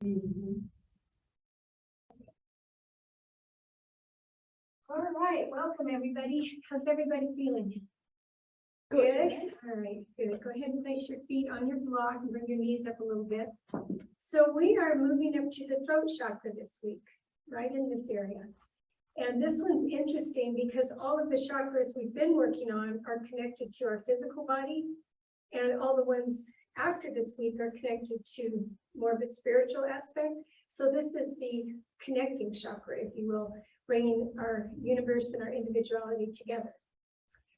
All right, welcome everybody. How's everybody feeling? Good. All right, good. Go ahead and place your feet on your block and bring your knees up a little bit. So we are moving up to the throat chakra this week, right in this area. And this one's interesting because all of the chakras we've been working on are connected to our physical body, and all the ones after this week are connected to more of a spiritual aspect. So this is the connecting chakra, if you will, bringing our universe and our individuality together.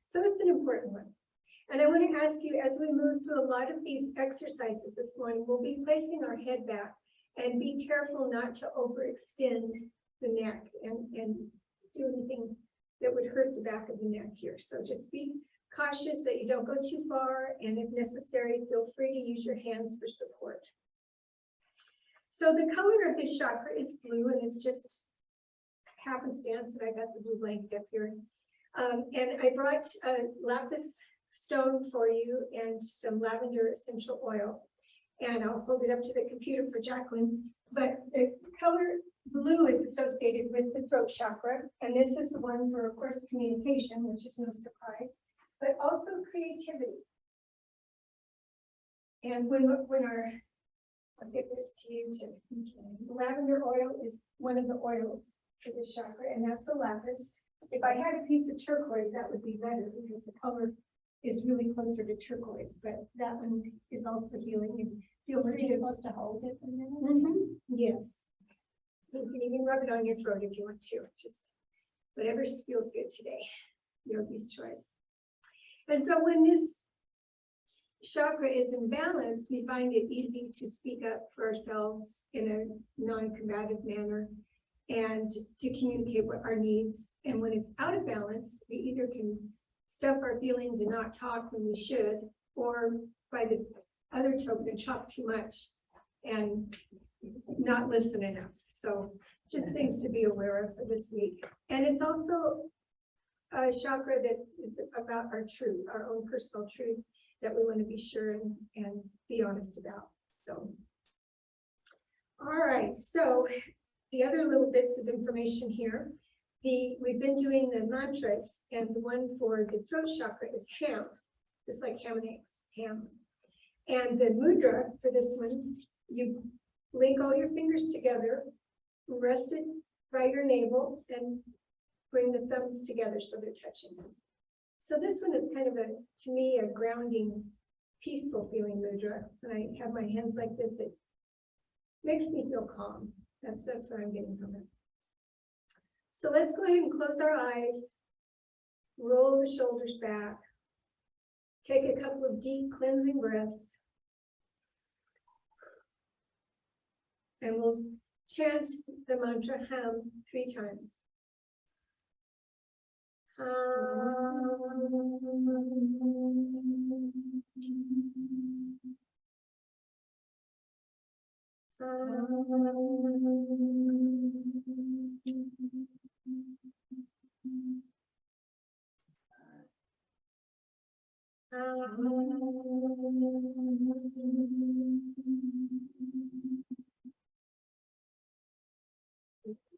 So it's an important one. And I want to ask you, as we move through a lot of these exercises this morning, we'll be placing our head back and be careful not to overextend the neck and do anything that would hurt the back of the neck here. So just be cautious that you don't go too far, and if necessary, feel free to use your hands for support. So the color of this chakra is blue, and it's just happenstance that I got the blue blanket up here. And I brought a lapis stone for you and some lavender essential oil. And I'll hold it up to the computer for Jacqueline. But the color blue is associated with the throat chakra. And this is the one for, of course, communication, which is no surprise, but also creativity. And when I'll give this to you too. The lavender oil is one of the oils for this chakra, and that's a lapis. If I had a piece of turquoise, that would be better because the color is really closer to turquoise, but that one is also healing. And feel free to supposed to hold it for a minute. Yes. You can even rub it on your throat if you want to. Just whatever feels good today. Yogi's choice. And so when this chakra is in balance, we find it easy to speak up for ourselves in a non-combative manner and to communicate what our needs. And when it's out of balance, we either can stuff our feelings and not talk when we should, or by the other token, talk too much and not listen enough. So just things to be aware of for this week. And it's also a chakra that is about our truth, our own personal truth that we want to be sure and be honest about. So, all right. So the other little bits of information here, we've been doing the mantras, and the one for the throat chakra is ham, just like ham and eggs, ham. And the mudra for this one, you link all your fingers together, rest it by your navel, and bring the thumbs together so they're touching. So this one is kind of to me, a grounding, peaceful feeling mudra. When I have my hands like this, it makes me feel calm. That's what I'm getting from it. So let's go ahead and close our eyes, roll the shoulders back, take a couple of deep cleansing breaths, and we'll chant the mantra Ham 3 times.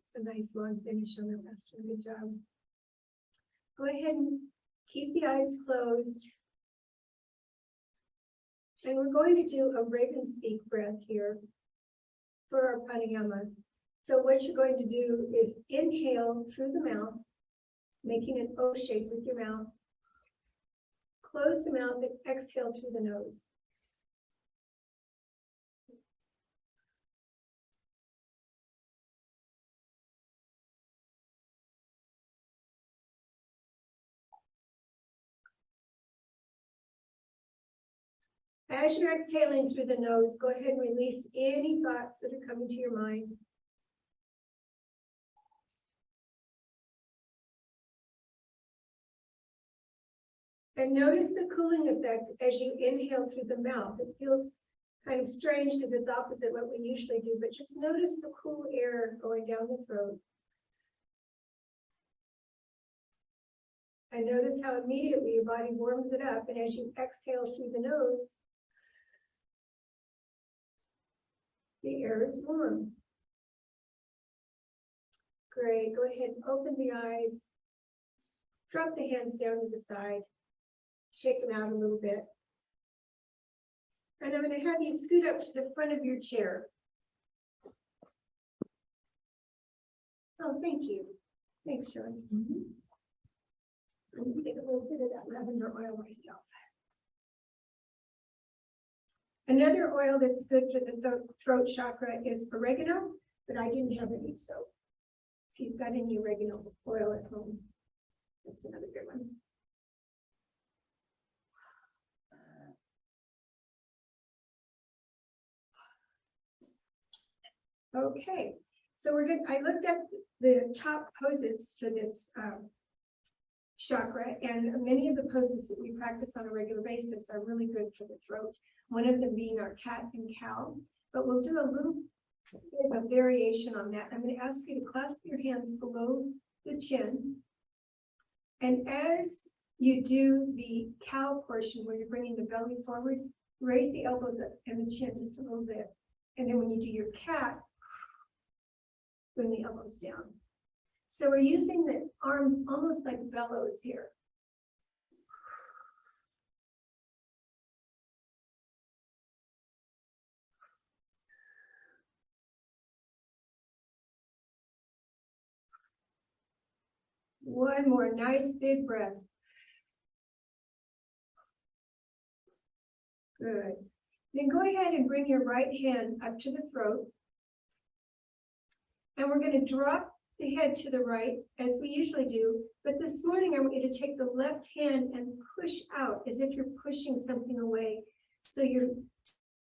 It's a nice long finish on the rest. Good job. Go ahead and keep the eyes closed. And we're going to do a raven's beak breath here for our pranayama. So what you're going to do is inhale through the mouth, making an O shape with your mouth. Close the mouth and exhale through the nose. As you're exhaling through the nose, go ahead and release any thoughts that are coming to your mind. And notice the cooling effect as you inhale through the mouth. It feels kind of strange because it's opposite what we usually do, but just notice the cool air going down the throat. And notice how immediately your body warms it up. And as you exhale through the nose, The air is warm. Great. Go ahead and open the eyes. Drop the hands down to the side. Shake them out a little bit. And I'm going to have you scoot up to the front of your chair. Oh, thank you. Thanks, Shirley. I'm going to take a little bit of that lavender oil myself. Another oil that's good for the throat chakra is oregano, but I didn't have any, so if you've got any oregano oil at home, that's another good one. Okay, so we're good. I looked at the top poses for this chakra, and many of the poses that we practice on a regular basis are really good for the throat. One of them being our cat and cow, but we'll do a little bit of a variation on that. I'm going to ask you to clasp your hands below the chin. And as you do the cow portion, where you're bringing the belly forward, raise the elbows up and the chin just a little bit. And then when you do your cat, bring the elbows down. So we're using the arms almost like bellows here. One more nice big breath. Good. Then go ahead and bring your right hand up to the throat. And we're going to drop the head to the right, as we usually do. But this morning, I want you to take the left hand and push out as if you're pushing something away. So you're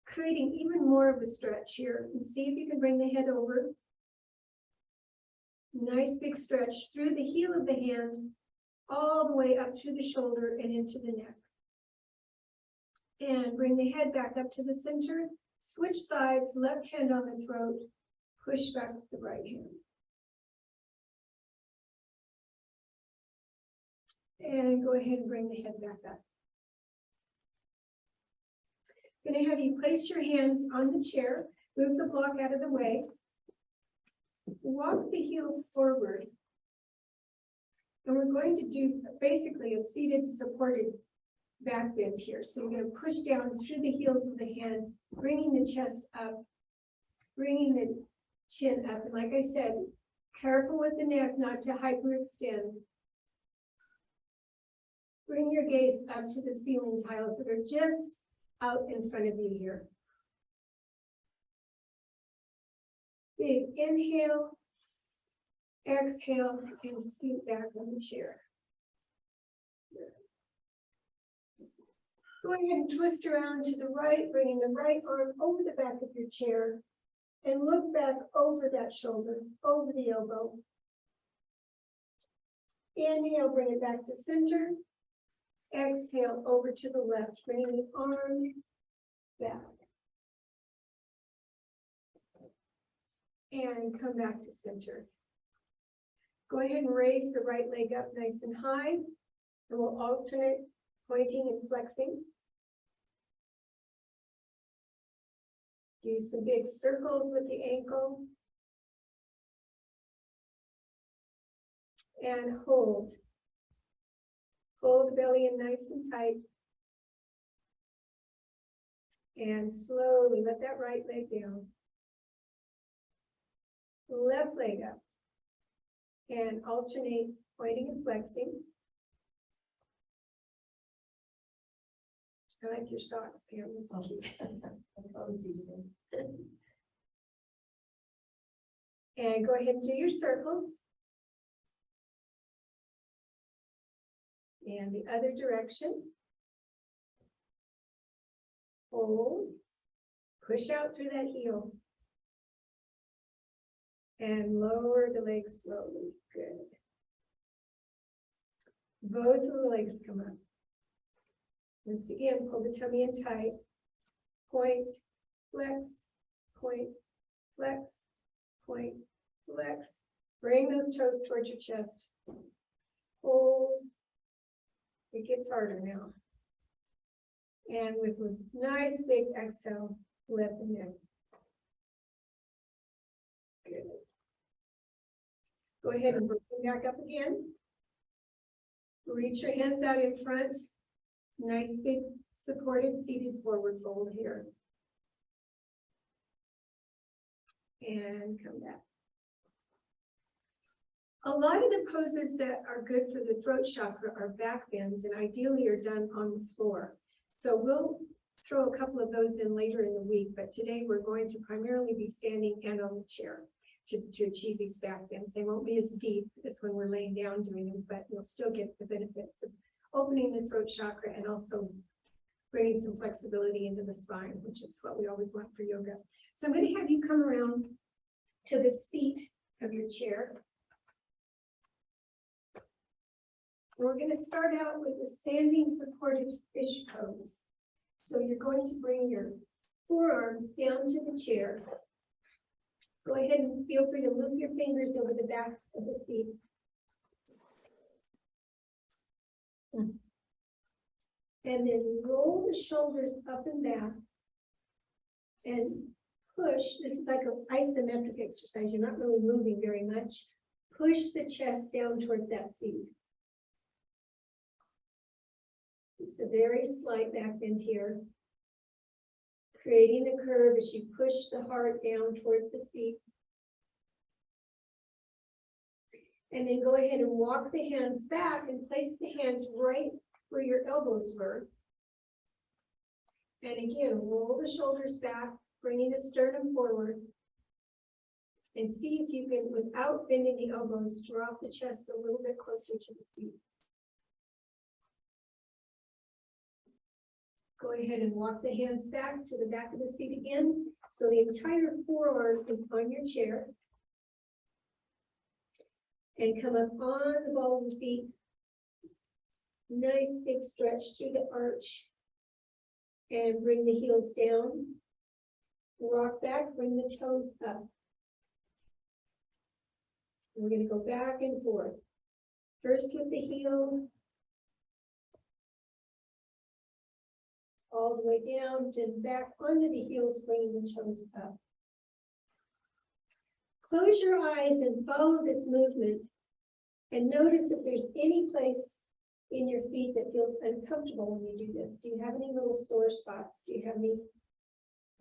creating even more of a stretch here. And see if you can bring the head over. Nice big stretch through the heel of the hand, all the way up through the shoulder and into the neck. And bring the head back up to the center. Switch sides, left hand on the throat, push back the right hand. And go ahead and bring the head back up. I'm going to have you place your hands on the chair, move the block out of the way. Walk the heels forward. And we're going to do basically a seated supported back bend here. So we're going to push down through the heels of the hand, bringing the chest up, bringing the chin up. And like I said, careful with the neck not to hyperextend. Bring your gaze up to the ceiling tiles that are just out in front of you here. Big inhale, exhale, and scoot back on the chair. Go ahead and twist around to the right, bringing the right arm over the back of your chair, and look back over that shoulder, over the elbow. Inhale, bring it back to center. Exhale, over to the left, bringing the arm back. And come back to center. Go ahead and raise the right leg up nice and high, and we'll alternate pointing and flexing. Do some big circles with the ankle. And hold. Hold the belly in nice and tight. And slowly let that right leg down. Left leg up. And alternate pointing and flexing. I like your socks, Pam. Those are cute. And go ahead and do your circles. And the other direction. Hold. Push out through that heel. And lower the legs slowly. Good. Both of the legs come up. Once again, pull the tummy in tight. Point, flex, point, flex, point, flex. Bring those toes towards your chest. Hold. It gets harder now. And with a nice big exhale, let the neck. Go ahead and bring them back up again. Reach your hands out in front. Nice big supported seated forward fold here. And come back. A lot of the poses that are good for the throat chakra are back bends and ideally are done on the floor. So we'll throw a couple of those in later in the week, but today we're going to primarily be standing and on the chair to achieve these back bends. They won't be as deep as when we're laying down doing them, but you'll still get the benefits of opening the throat chakra and also bringing some flexibility into the spine, which is what we always want for yoga. So I'm going to have you come around to the seat of your chair. We're going to start out with a standing supported fish pose. So you're going to bring your forearms down to the chair. Go ahead and feel free to loop your fingers over the backs of the seat. And then roll the shoulders up and back and push. This is like an isometric exercise. You're not really moving very much. Push the chest down towards that seat. It's a very slight back bend here, creating the curve as you push the heart down towards the seat. And then go ahead and walk the hands back and place the hands right where your elbows were. And again, roll the shoulders back, bringing the sternum forward. And see if you can, without bending the elbows, drop the chest a little bit closer to the seat. Go ahead and walk the hands back to the back of the seat again. So the entire forearm is on your chair. And come up on the ball of the feet. Nice big stretch through the arch. And bring the heels down. Rock back, bring the toes up. And we're going to go back and forth. First with the heels. All the way down, then back onto the heels, bringing the toes up. Close your eyes and follow this movement. And notice if there's any place in your feet that feels uncomfortable when you do this. Do you have any little sore spots? Do you have any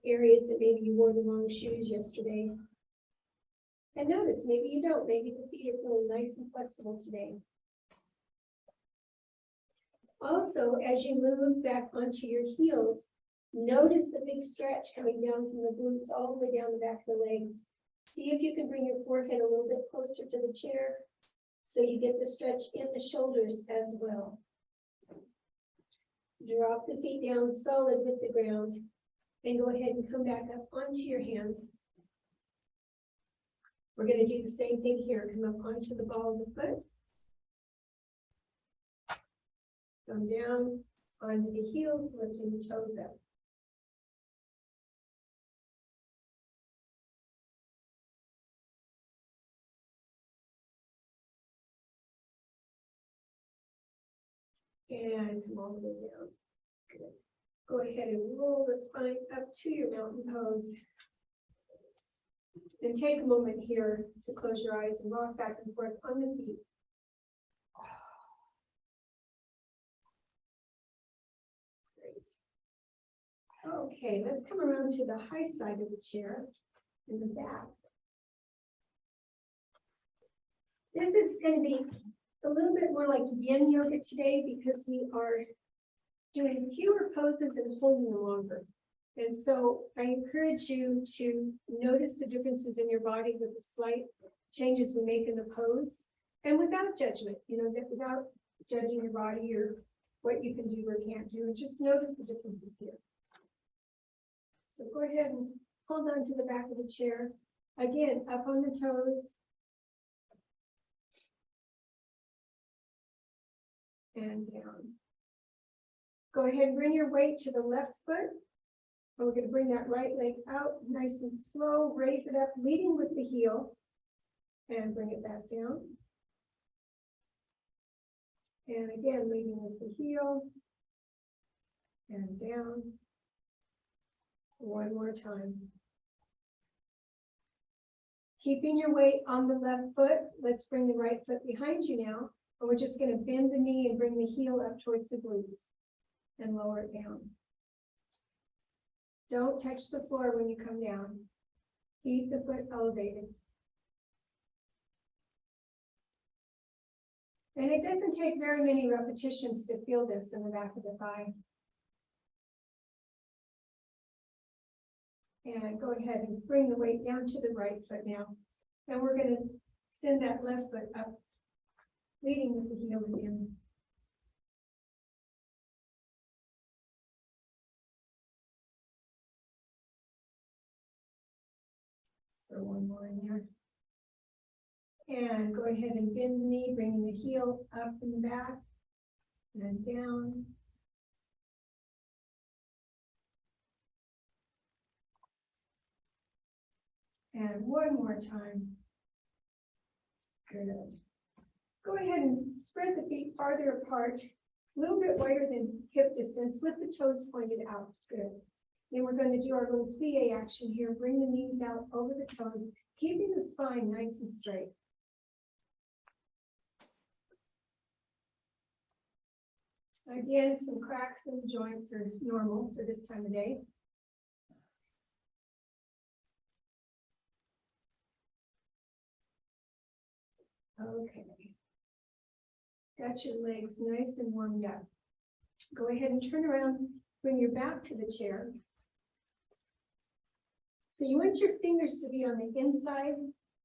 areas that maybe you wore the wrong shoes yesterday? And notice, maybe you don't. Maybe the feet are feeling nice and flexible today. Also, as you move back onto your heels, notice the big stretch coming down from the glutes all the way down the back of the legs. See if you can bring your forehead a little bit closer to the chair so you get the stretch in the shoulders as well. Drop the feet down solid with the ground and go ahead and come back up onto your hands. We're going to do the same thing here. Come up onto the ball of the foot. Come down onto the heels, lifting the toes up. And come all the way down. Good. Go ahead and roll the spine up to your mountain pose. And take a moment here to close your eyes and rock back and forth on the feet. Okay, let's come around to the high side of the chair in the back. This is going to be a little bit more like yin yoga today because we are doing fewer poses and holding them longer. And so I encourage you to notice the differences in your body with the slight changes we make in the pose and without judgment, without judging your body or what you can do or can't do, and just notice the differences here. So go ahead and hold on to the back of the chair. Again, up on the toes. And down. Go ahead and bring your weight to the left foot. And we're going to bring that right leg out nice and slow. Raise it up, leading with the heel. And bring it back down. And again, leading with the heel. And down. One more time. Keeping your weight on the left foot, let's bring the right foot behind you now. And we're just going to bend the knee and bring the heel up towards the glutes and lower it down. Don't touch the floor when you come down. Keep the foot elevated. And it doesn't take very many repetitions to feel this in the back of the thigh. And go ahead and bring the weight down to the right foot now. And we're going to send that left foot up, leading with the heel again. So one more in there. And go ahead and bend the knee, bringing the heel up and back and down. And one more time. Good. Go ahead and spread the feet farther apart, a little bit wider than hip distance with the toes pointed out. Good. Then we're going to do our little plie action here. Bring the knees out over the toes, keeping the spine nice and straight. Again, some cracks in the joints are normal for this time of day. Okay. Got your legs nice and warmed up. Go ahead and turn around, bring your back to the chair. So you want your fingers to be on the inside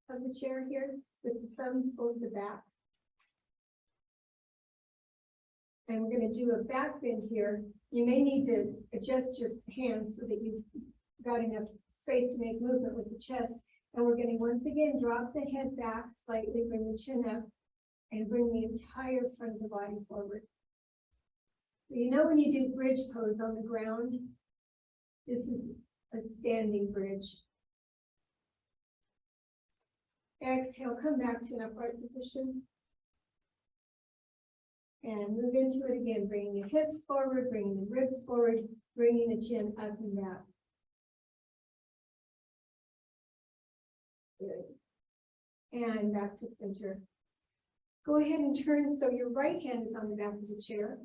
of the chair here, with the thumbs over the back. And we're going to do a back bend here. You may need to adjust your hands so that you've got enough space to make movement with the chest. And we're going to once again drop the head back slightly, bring the chin up, and bring the entire front of the body forward. So you know when you do bridge pose on the ground, this is a standing bridge. Exhale, come back to an upright position. And move into it again, bringing the hips forward, bringing the ribs forward, bringing the chin up and back. Good. And back to center. Go ahead and turn so your right hand is on the back of the chair.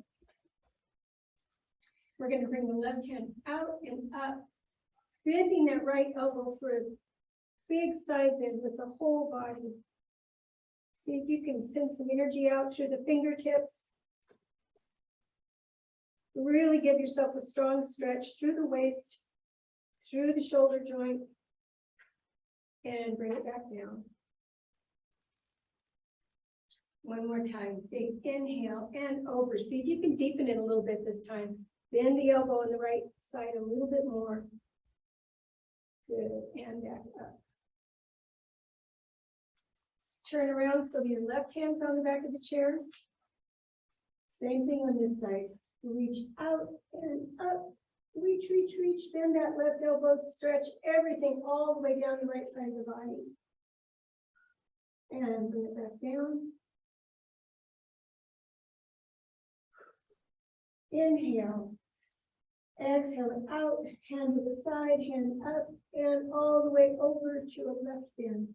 We're going to bring the left hand out and up, bending that right elbow for a big side bend with the whole body. See if you can send some energy out through the fingertips. Really give yourself a strong stretch through the waist, through the shoulder joint, and bring it back down. One more time, big inhale and over. See if you can deepen it a little bit this time. Bend the elbow on the right side a little bit more. Good, and back up. Turn around so your left hand's on the back of the chair. Same thing on this side. Reach out and up. Reach, reach, reach. Bend that left elbow. Stretch everything all the way down the right side of the body. And bring it back down. Inhale. Exhale it out. Hand to the side, hand up, and all the way over to a left bend.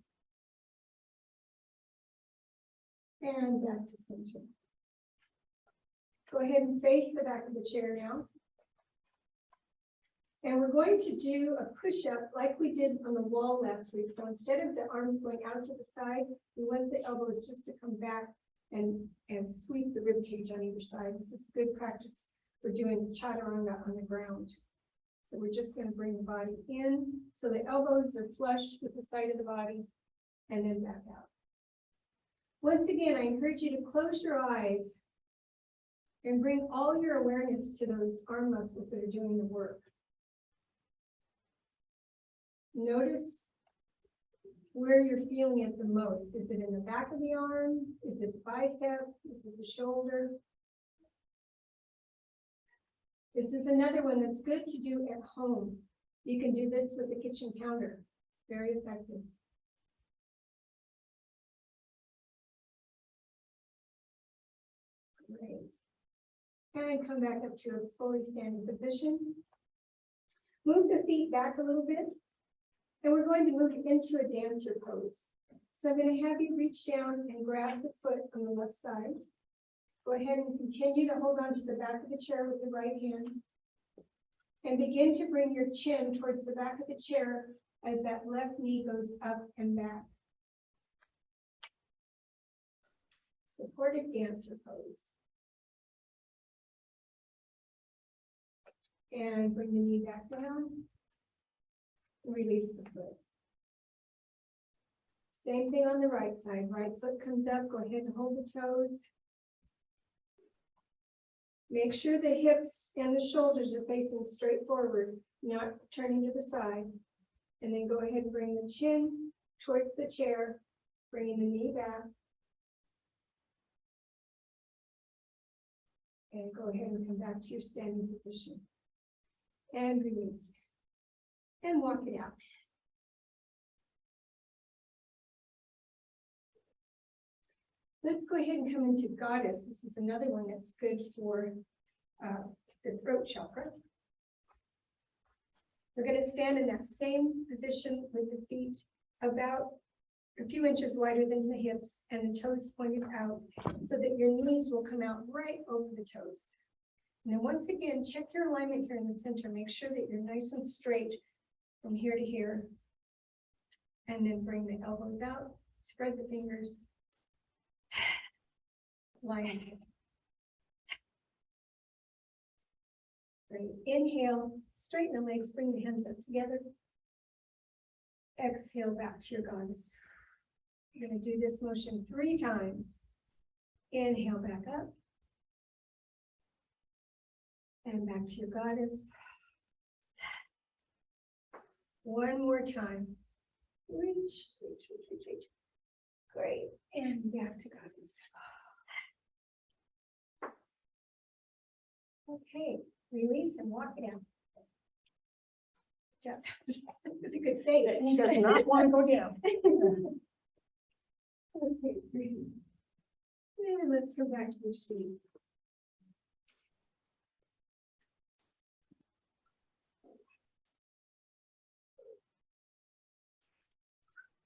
And back to center. Go ahead and face the back of the chair now. And we're going to do a push-up like we did on the wall last week. So instead of the arms going out to the side, we want the elbows just to come back and sweep the rib cage on either side. This is good practice for doing chaturanga on the ground. So we're just going to bring the body in so the elbows are flush with the side of the body and then back out. Once again, I encourage you to close your eyes and bring all your awareness to those arm muscles that are doing the work. Notice where you're feeling it the most. Is it in the back of the arm? Is it the bicep? Is it the shoulder? This is another one that's good to do at home. You can do this with the kitchen counter. Very effective. Great. And come back up to a fully standing position. Move the feet back a little bit And we're going to move into a dancer pose. So I'm going to have you reach down and grab the foot on the left side. Go ahead and continue to hold on to the back of the chair with the right hand. And begin to bring your chin towards the back of the chair as that left knee goes up and back. Supported dancer pose. And bring the knee back down. Release the foot. Same thing on the right side. Right foot comes up. Go ahead and hold the toes. Make sure the hips and the shoulders are facing straight forward, not turning to the side. And then go ahead and bring the chin towards the chair, bringing the knee back. And go ahead and come back to your standing position. And release. And walk it out. Let's go ahead and come into Goddess. This is another one that's good for the throat chakra. We're going to stand in that same position with the feet about a few inches wider than the hips and the toes pointed out so that your knees will come out right over the toes. And then once again, check your alignment here in the center. Make sure that you're nice and straight from here to here. And then bring the elbows out, spread the fingers. Line. Great. Inhale, straighten the legs, bring the hands up together. Exhale back to your Goddess. You're going to do this motion 3 times. Inhale back up. And back to your Goddess. One more time. Reach, reach, reach, reach, reach. Great. And back to Goddess. Okay, release and walk it out. Good job. That's a good save. He does not want to go down. Okay, great. And let's go back to your seat.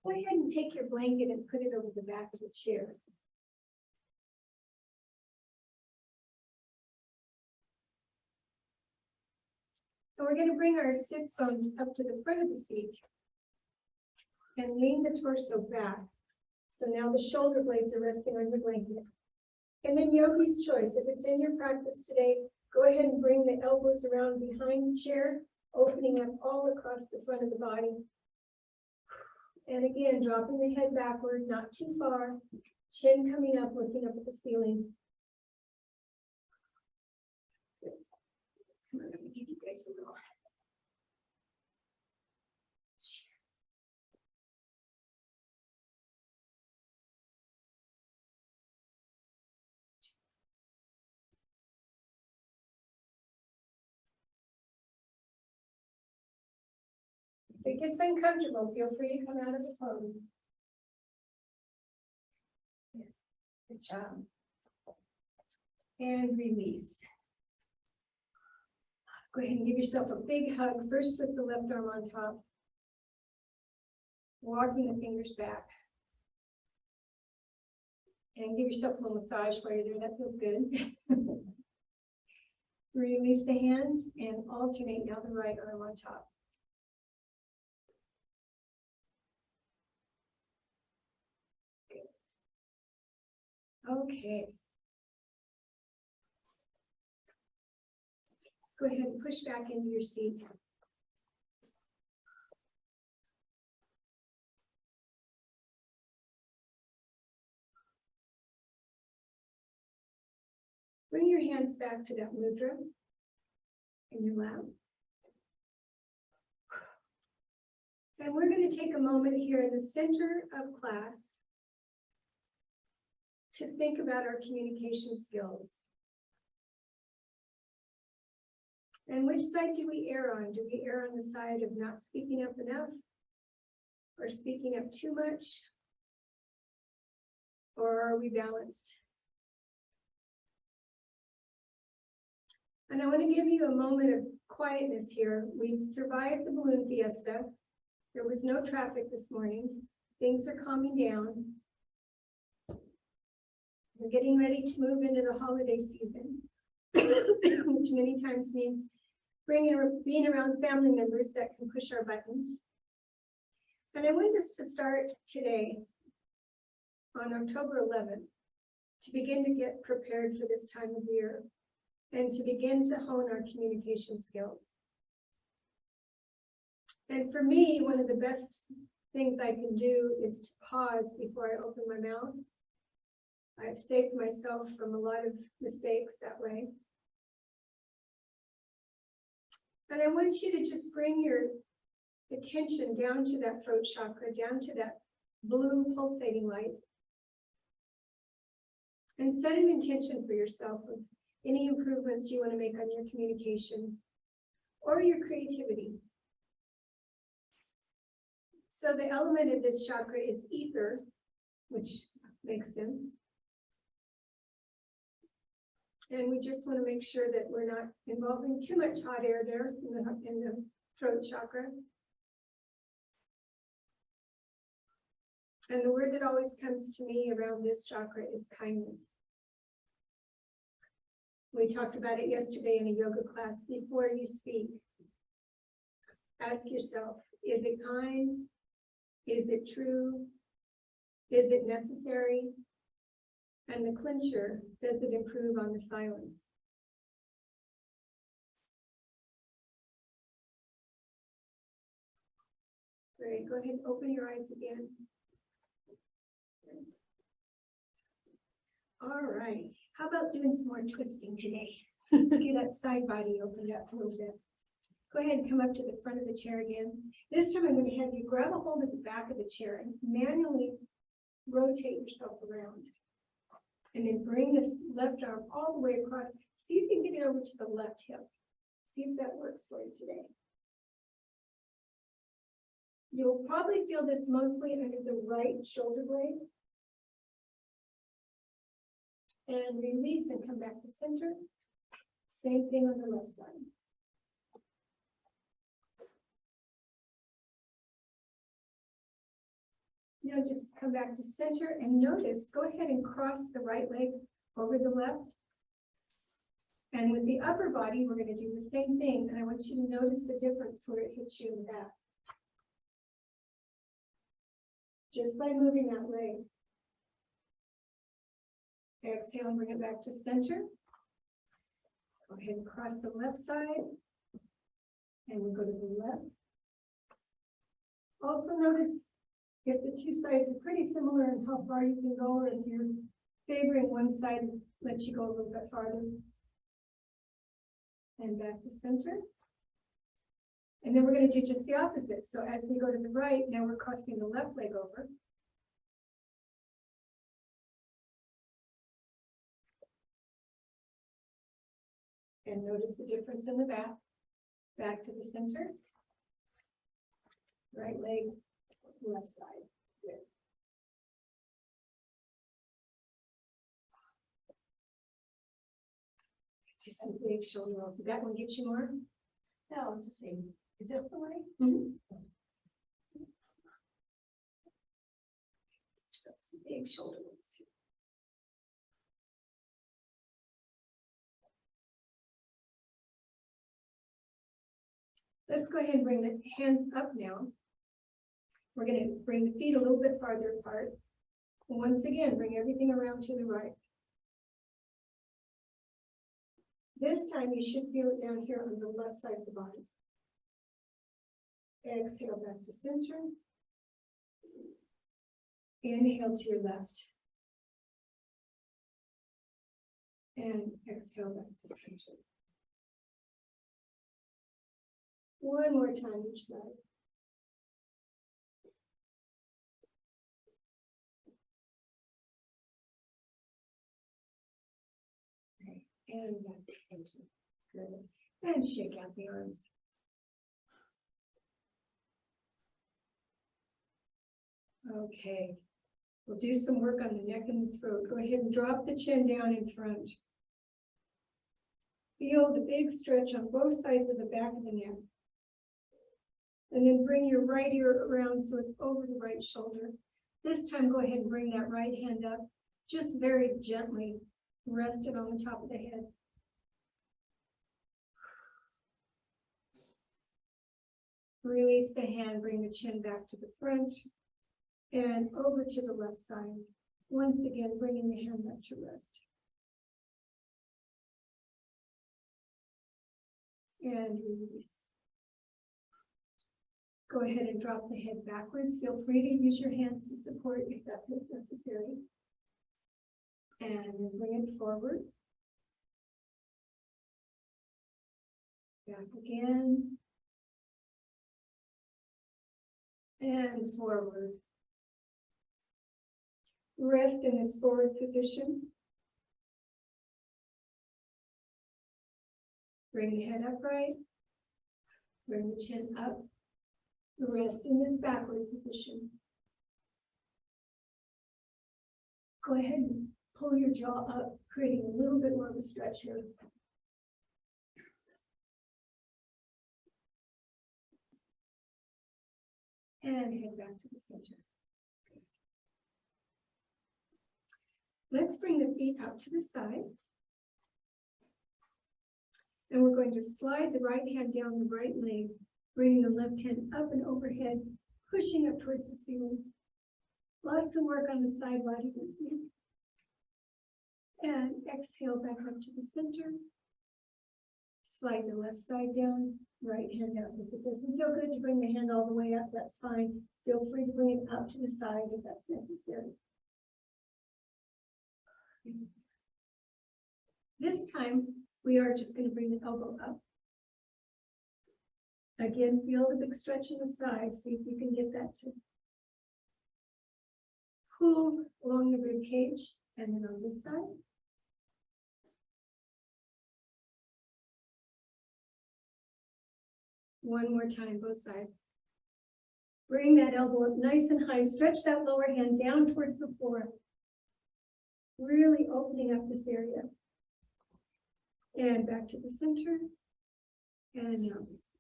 Go ahead and take your blanket and put it over the back of the chair. So we're going to bring our sits bones up to the front of the seat and lean the torso back. So now the shoulder blades are resting on your blanket. And then yogi's choice. If it's in your practice today, go ahead and bring the elbows around behind the chair, opening up all across the front of the body. And again, dropping the head backward, not too far. Chin coming up, looking up at the ceiling. Come on, let me give you guys a little. If it gets uncomfortable, feel free to come out of the pose. Yeah. Good job. And release. Go ahead and give yourself a big hug, first with the left arm on top. Walking the fingers back. And give yourself a little massage while you're there, that feels good. Release the hands and alternate now the right arm on top. Okay. Let's go ahead and push back into your seat. Bring your hands back to that mudra in your lap. And we're going to take a moment here in the center of class to think about our communication skills. And which side do we err on? Do we err on the side of not speaking up enough? Or speaking up too much? Or are we balanced? And I want to give you a moment of quietness here. We've survived the balloon fiesta. There was no traffic this morning. Things are calming down. We're getting ready to move into the holiday season, which many times means being around family members that can push our buttons. And I want us to start today on October 11th to begin to get prepared for this time of year and to begin to hone our communication skills. And for me, one of the best things I can do is to pause before I open my mouth. I've saved myself from a lot of mistakes that way. And I want you to just bring your attention down to that throat chakra, down to that blue pulsating light. And set an intention for yourself of any improvements you want to make on your communication or your creativity. So the element of this chakra is ether, which makes sense. And we just want to make sure that we're not involving too much hot air there in the throat chakra. And the word that always comes to me around this chakra is kindness. We talked about it yesterday in a yoga class. Before you speak, ask yourself, is it kind? Is it true? Is it necessary? And the clincher, does it improve on the silence? Great, go ahead and open your eyes again. All right, how about doing some more twisting today? Get that side body opened up a little bit. Go ahead and come up to the front of the chair again. This time I'm going to have you grab a hold of the back of the chair and manually rotate yourself around. And then bring this left arm all the way across. See if you can get it over to the left hip. See if that works for you today. You'll probably feel this mostly under the right shoulder blade. And release and come back to center. Same thing on the left side. Now just come back to center and notice, go ahead and cross the right leg over the left. And with the upper body, we're going to do the same thing. And I want you to notice the difference where it hits you in the back. Just by moving that leg. Exhale and bring it back to center. Go ahead and cross the left side. And we'll go to the left. Also notice if the two sides are pretty similar in how far you can go, or if you're favoring one side, let you go a little bit farther. And back to center. And then we're going to do just the opposite. So as we go to the right, now we're crossing the left leg over. And notice the difference in the back. Back to the center. Right leg, left side. Good. Just some big shoulder rolls. Did that one get you more? No, I'm just saying. Is that the way? Mm-hmm. So some big shoulder rolls here. Let's go ahead and bring the hands up now. We're going to bring the feet a little bit farther apart. And once again, bring everything around to the right. This time you should feel it down here on the left side of the body. Exhale back to center. Inhale to your left. And exhale back to center. One more time each side. Okay. And back to center. Good. And shake out the arms. Okay. We'll do some work on the neck and the throat. Go ahead and drop the chin down in front. Feel the big stretch on both sides of the back of the neck. And then bring your right ear around so it's over the right shoulder. This time, go ahead and bring that right hand up, just very gently, rest it on the top of the head. Release the hand, bring the chin back to the front and over to the left side. Once again, bringing the hand up to rest. And release. Go ahead and drop the head backwards. Feel free to use your hands to support if that is necessary. And then bring it forward. Back again. And forward. Rest in this forward position. Bring the head upright. Bring the chin up. Rest in this backward position. Go ahead and pull your jaw up, creating a little bit more of a stretch here. And head back to the center. Let's bring the feet out to the side. And we're going to slide the right hand down the right leg, bringing the left hand up and overhead, pushing up towards the ceiling. Lots of work on the side body this week. And exhale back up to the center. Slide the left side down, right hand up. If it doesn't feel good to bring the hand all the way up, that's fine. Feel free to bring it up to the side if that's necessary. This time, we are just going to bring the elbow up. Again, feel the big stretch in the side. See if you can get that to pull along the rib cage. And then on this side. One more time, both sides. Bring that elbow up nice and high. Stretch that lower hand down towards the floor. Really opening up this area. And back to the center. And now this side.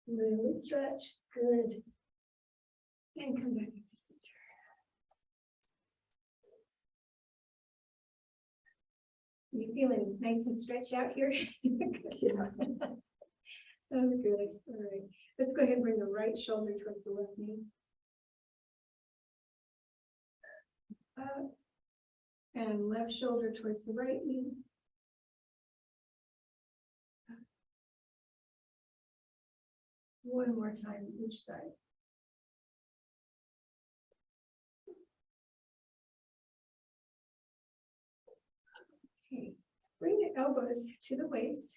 Really stretch. Good. And come back to the center. You feeling nice and stretched out here? Yeah. Oh, good. All right. Let's go ahead and bring the right shoulder towards the left knee. Up. And left shoulder towards the right knee. One more time each side. Okay, bring the elbows to the waist.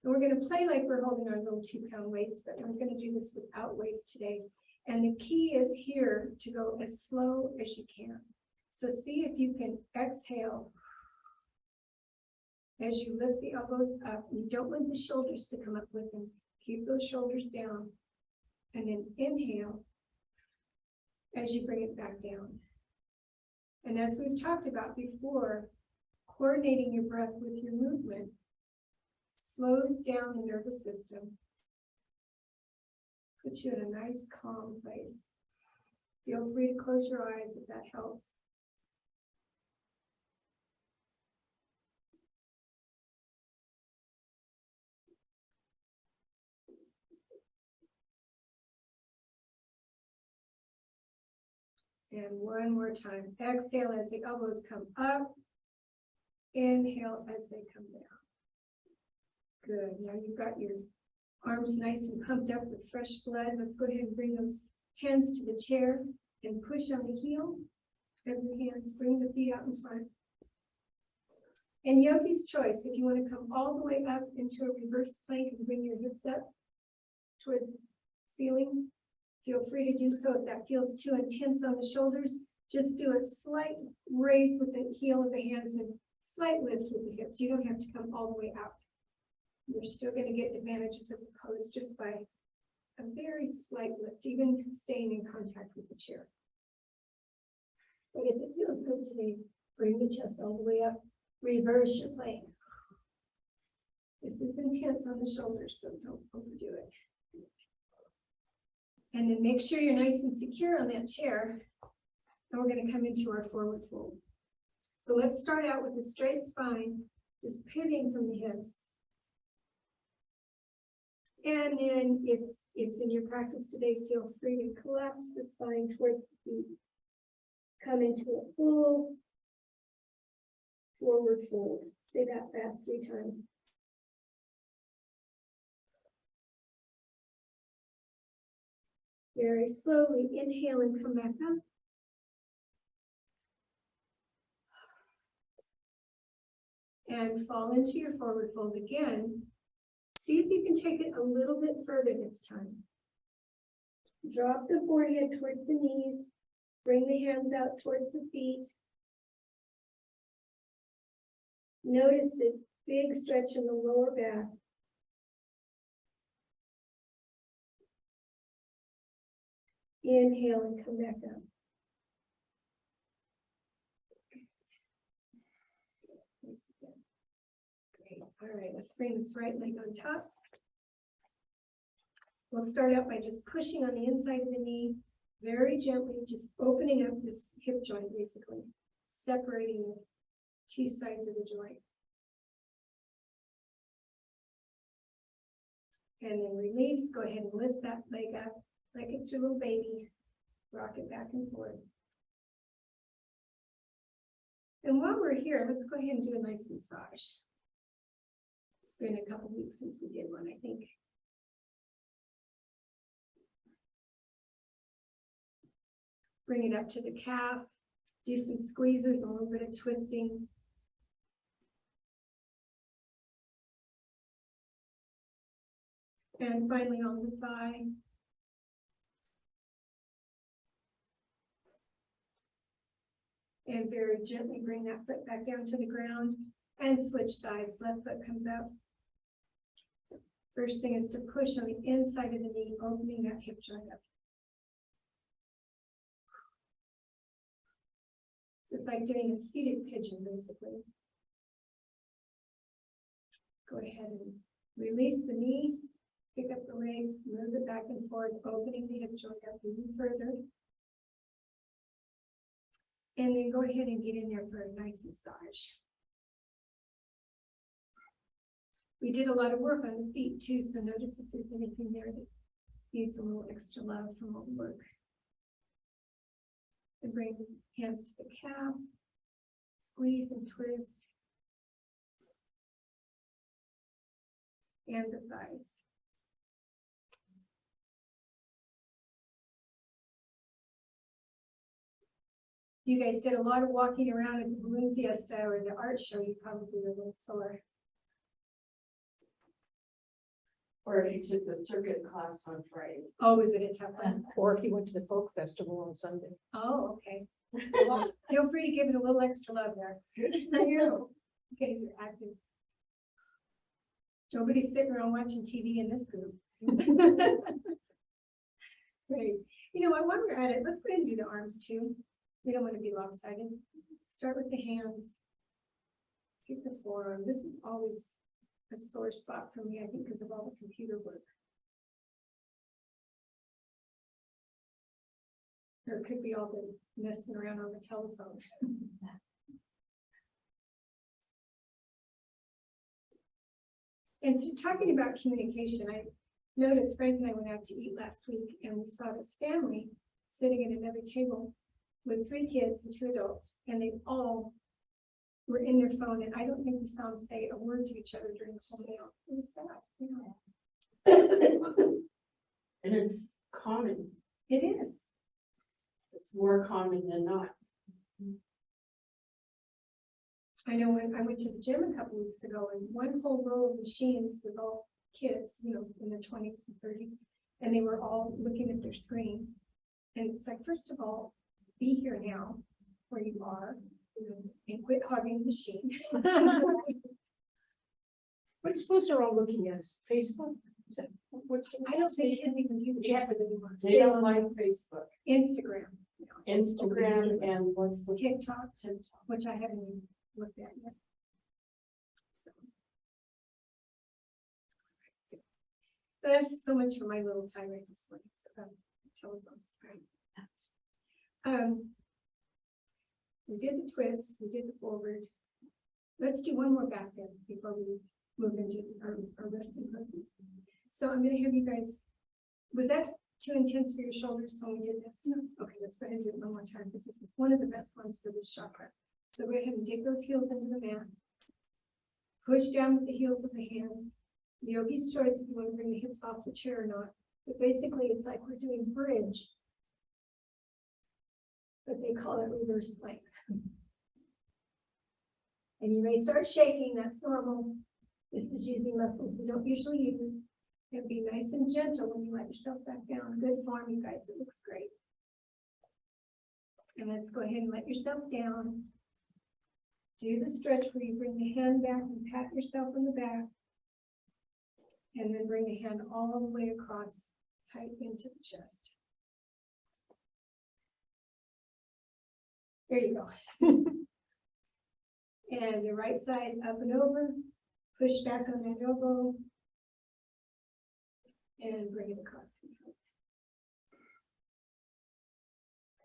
And we're going to play like we're holding our little 2-pound weights, but I'm going to do this without weights today. And the key is here to go as slow as you can. So see if you can exhale as you lift the elbows up. You don't want the shoulders to come up with them. Keep those shoulders down. And then inhale as you bring it back down. And as we've talked about before, coordinating your breath with your movement slows down the nervous system, puts you in a nice calm place. Feel free to close your eyes if that helps. And one more time. Exhale as the elbows come up. Inhale as they come down. Good. Now you've got your arms nice and pumped up with fresh blood. Let's go ahead and bring those hands to the chair and push on the heel. Every hands, bring the feet out in front. And yogi's choice, if you want to come all the way up into a reverse plank and bring your hips up towards the ceiling, feel free to do so. If that feels too intense on the shoulders, just do a slight raise with the heel of the hands and slight lift with the hips. You don't have to come all the way out. You're still going to get advantages of the pose just by a very slight lift, even staying in contact with the chair. But if it feels good today, bring the chest all the way up. Reverse your plank. This is intense on the shoulders, so don't overdo it. And then make sure you're nice and secure on that chair. And we're going to come into our forward fold. So let's start out with a straight spine, just pivoting from the hips. And then if it's in your practice today, feel free to collapse the spine towards the feet. Come into a full forward fold. Say that fast 3 times. Very slowly inhale and come back up. And fall into your forward fold again. See if you can take it a little bit further this time. Drop the forehead towards the knees. Bring the hands out towards the feet. Notice the big stretch in the lower back. Inhale and come back up. Great. All right, let's bring this right leg on top. We'll start out by just pushing on the inside of the knee, very gently, just opening up this hip joint, basically, separating the 2 sides of the joint. And then release, go ahead and lift that leg up like it's your little baby. Rock it back and forth. And while we're here, let's go ahead and do a nice massage. It's been a couple weeks since we did one, I think. Bring it up to the calf. Do some squeezes, a little bit of twisting. And finally on the thigh. And very gently bring that foot back down to the ground and switch sides. Left foot comes out. First thing is to push on the inside of the knee, opening that hip joint up. So it's like doing a seated pigeon, basically. Go ahead and release the knee, pick up the leg, move it back and forth, opening the hip joint up even further. And then go ahead and get in there for a nice massage. We did a lot of work on the feet too, so notice if there's anything there that needs a little extra love from all the work. And bring hands to the calf, squeeze and twist, and the thighs. You guys did a lot of walking around at the balloon fiesta or the art show. You probably were a little sore. Or if you took the circuit class on Friday. Oh, was it a tough one? Or if you went to the folk festival on Sunday. Oh, okay. Well, feel free to give it a little extra love there. You guys are active. Nobody's sitting around watching TV in this group. Great. You know what, while we're at it, let's go ahead and do the arms too. We don't want to be lopsided. Start with the hands. Get the forearm. This is always a sore spot for me, I think, because of all the computer work. Or it could be all the messing around on the telephone. And talking about communication, I noticed Frank and I went out to eat last week and we saw this family sitting at another table with 3 kids and 2 adults, and they all were in their phone, and I don't think we saw them say a word to each other during the whole meal. It was sad, you know. And it's common. It is. It's more common than not. I know when I went to the gym a couple weeks ago, and one whole row of machines was all kids, you know, in their 20s and 30s, and they were all looking at their screen. And it's like, first of all, be here now where you are, and quit hogging the machine. What do you suppose they're all looking at? Is Facebook? Is that, what's, I don't think kids even do the chat with anyone. They don't like Facebook, Instagram, Instagram, and what's the TikTok, which I haven't even looked at yet. That's so much for my little tirade this morning, so, telephones, right? We did the twists, we did the forward. Let's do one more back then before we move into our resting poses. So I'm gonna have you guys, was that too intense for your shoulders when we did this? No. Okay, let's go ahead and do it one more time, because this is one of the best ones for this chakra. So go ahead and take those heels into the mat. Push down with the heels of the hand. Yogi's choice if you want to bring the hips off the chair or not. But basically, it's like we're doing bridge. But they call it reverse plank. And you may start shaking, that's normal. This is using muscles we don't usually use. And be nice and gentle when you let yourself back down. Good form, you guys, it looks great. And let's go ahead and let yourself down. Do the stretch where you bring the hand back and pat yourself in the back. And then bring the hand all the way across, tight into the chest. There you go. And the right side up and over, push back on that elbow. And bring it across.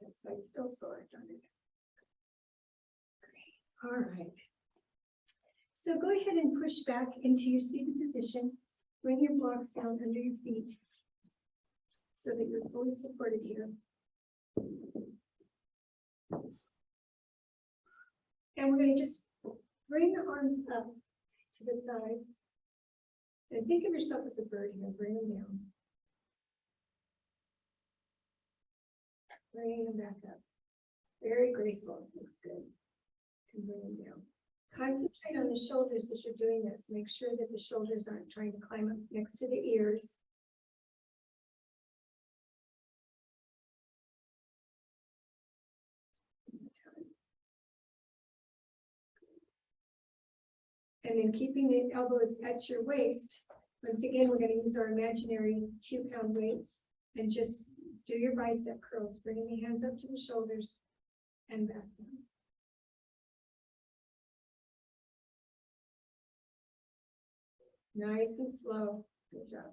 That side's still sore, darn it. Great, all right. So go ahead and push back into your seated position. Bring your blocks down under your feet so that you're fully supported here. And we're going to just bring the arms up to the sides. And think of yourself as a bird here. Bring them down. Bring them back up. Very graceful. Looks good. And bring them down. Concentrate on the shoulders as you're doing this. Make sure that the shoulders aren't trying to climb up next to the ears. And then keeping the elbows at your waist. Once again, we're going to use our imaginary 2-pound weights and just do your bicep curls, bringing the hands up to the shoulders and back down. Nice and slow. Good job.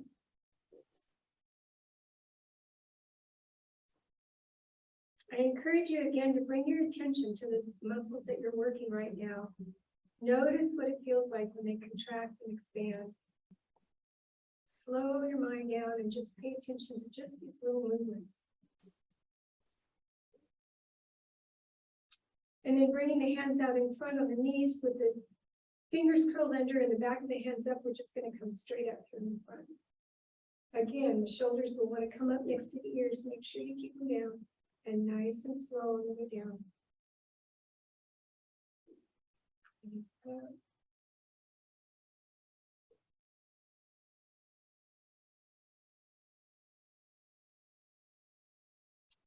I encourage you again to bring your attention to the muscles that you're working right now. Notice what it feels like when they contract and expand. Slow your mind down and just pay attention to just these little movements. And then bringing the hands out in front on the knees with the fingers curled under and the back of the hands up, we're just going to come straight up here in the front. Again, the shoulders will want to come up next to the ears. Make sure you keep them down and nice and slow on the way down.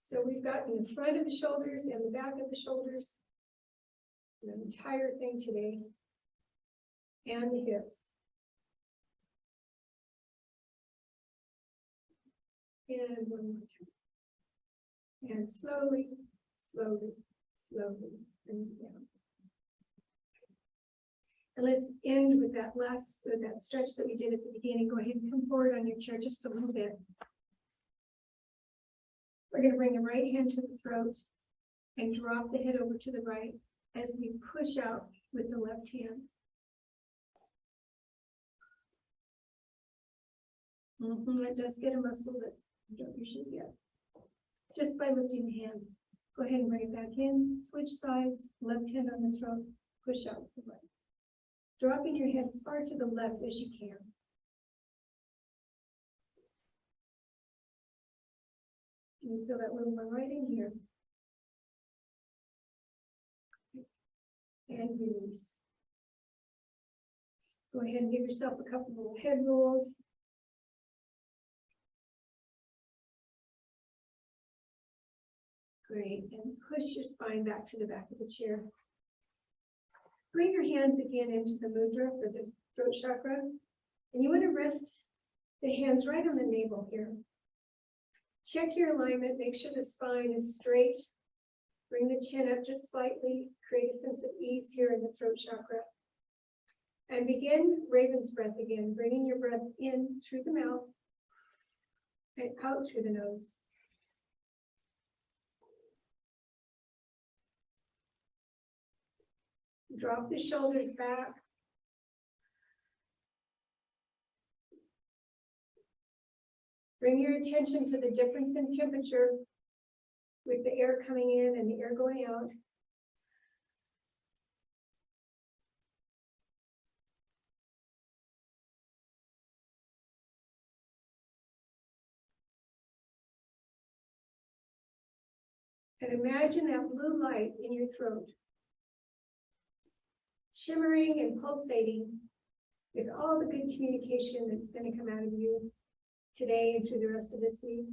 So we've got in the front of the shoulders and the back of the shoulders, the entire thing today, and the hips. And one more time. And slowly, slowly, slowly, bring it down. And let's end with that that stretch that we did at the beginning. Go ahead and come forward on your chair just a little bit. We're going to bring the right hand to the throat and drop the head over to the right as we push out with the left hand. It does get a muscle that you don't usually get. Just by lifting the hand. Go ahead and bring it back in. Switch sides. Left hand on the throat. Push out with the right. Dropping your head as far to the left as you can. Can you feel that little one right in here? And release. Go ahead and give yourself a couple little head rolls. Great, and push your spine back to the back of the chair. Bring your hands again into the mudra for the throat chakra. And you want to rest the hands right on the navel here. Check your alignment, make sure the spine is straight. Bring the chin up just slightly, create a sense of ease here in the throat chakra. And begin Raven's breath again, bringing your breath in through the mouth and out through the nose. Drop the shoulders back. Bring your attention to the difference in temperature with the air coming in and the air going out. And imagine that blue light in your throat, shimmering and pulsating with all the good communication that's going to come out of you today and through the rest of this week.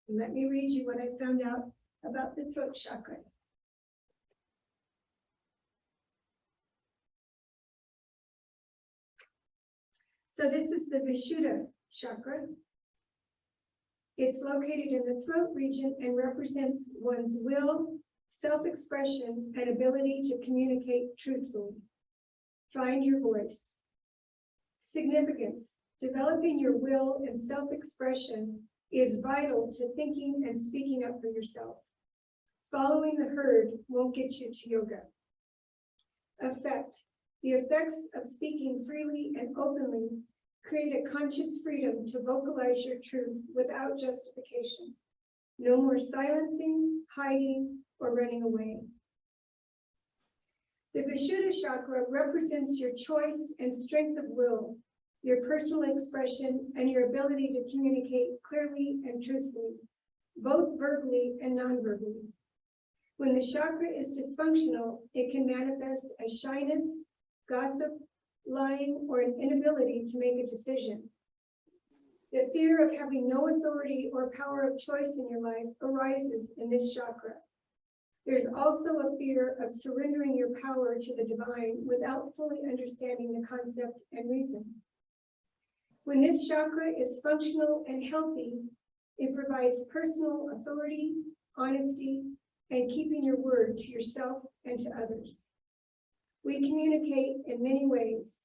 And let me read you what I found out about the throat chakra. So this is the Vishuddha chakra. It's located in the throat region and represents one's will, self-expression, and ability to communicate truthfully. Find your voice. Significance. Developing your will and self-expression is vital to thinking and speaking up for yourself. Following the herd won't get you to yoga. Effect. The effects of speaking freely and openly create a conscious freedom to vocalize your truth without justification. No more silencing, hiding, or running away. The Vishuddha chakra represents your choice and strength of will, your personal expression, and your ability to communicate clearly and truthfully, both verbally and non-verbally. When the chakra is dysfunctional, it can manifest as shyness, gossip, lying, or an inability to make a decision. The fear of having no authority or power of choice in your life arises in this chakra. There's also a fear of surrendering your power to the divine without fully understanding the concept and reason. When this chakra is functional and healthy, it provides personal authority, honesty, and keeping your word to yourself and to others. We communicate in many ways.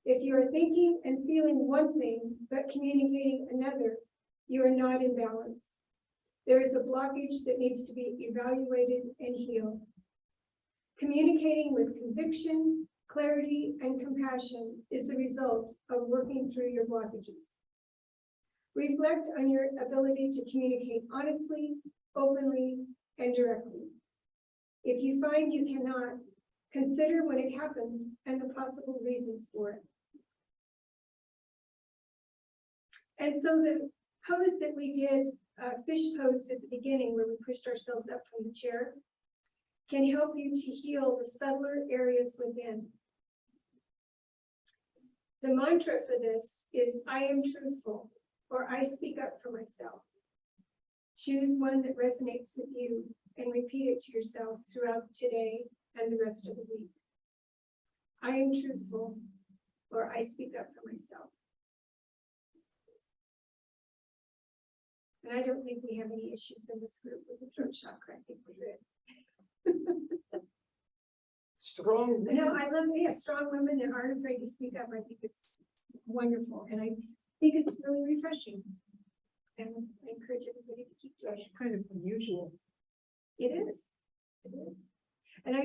If you are thinking and feeling one thing, but communicating another, you are not in balance. There is a blockage that needs to be evaluated and healed. Communicating with conviction, clarity, and compassion is the result of working through your blockages. Reflect on your ability to communicate honestly, openly, and directly. If you find you cannot, consider when it happens and the possible reasons for it. And so the pose that we did, fish pose at the beginning, where we pushed ourselves up from the chair, can help you to heal the subtler areas within. The mantra for this is, I am truthful, or I speak up for myself. Choose one that resonates with you and repeat it to yourself throughout today and the rest of the week. I am truthful, or I speak up for myself. And I don't think we have any issues in this group with the throat chakra. I think we're good. Strong. No, I love, yeah, strong women that aren't afraid to speak up. I think it's wonderful. And I think it's really refreshing. And I encourage everybody to keep It's actually kind of unusual. it is. It is.